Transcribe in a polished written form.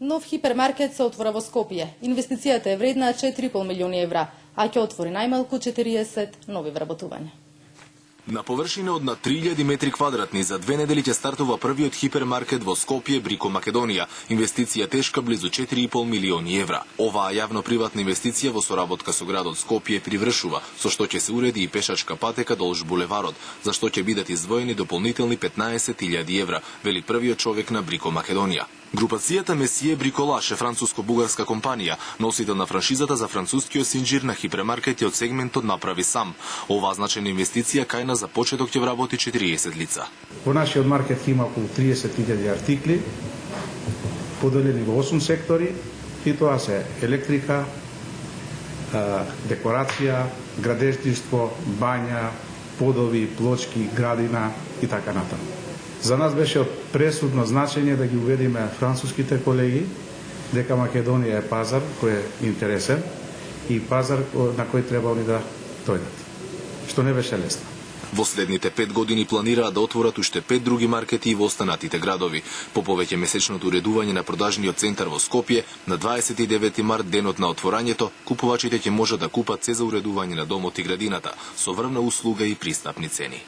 Нов хипермаркет се отвора во Скопје. Инвестицијата е вредна 4,5 милиони евра, а ќе отвори најмалку 40 нови вработувања. На површина од на 3000 метри квадратни за 2 недели ќе стартува првиот хипермаркет во Скопје, Брико Македонија. Инвестиција тешка близу 4,5 милиони евра. Оваа јавно-приватна инвестиција во соработка со градот Скопје привршува, со што ќе се уреди и пешачка патека долж булеварот, за што ќе бидат издвоени дополнителни 15.000 евра, вели првиот човек на Брико Македонија. Групацијата Месие Бриколаш е француско-бугарска компанија, носител на франшизата за францускиот синџир на хипермаркети од сегментот Направи сам. Оваа значајна инвестиција кај на за почеток ќе вработи 40 лица. Во нашиот маркет има околу 30.000 артикли, поделени во 8 сектори, и тоа се електрика, декорација, градежништво, бања, подови, плочки, градина и така натаму. За нас беше од пресудно значење да ги уведиме француските колеги дека Македонија е пазар кој е интересен и пазар на кој требали да дојдат, што не беше лесно. Во следните 5 години планираат да отворат уште 5 други маркети и во останатите градови. По повеќе месечното уредување на продажниот центар во Скопје, на 29 март, денот на отворањето, купувачите ќе можат да купат се за уредување на домот и градината, со врвна услуга и пристапни цени.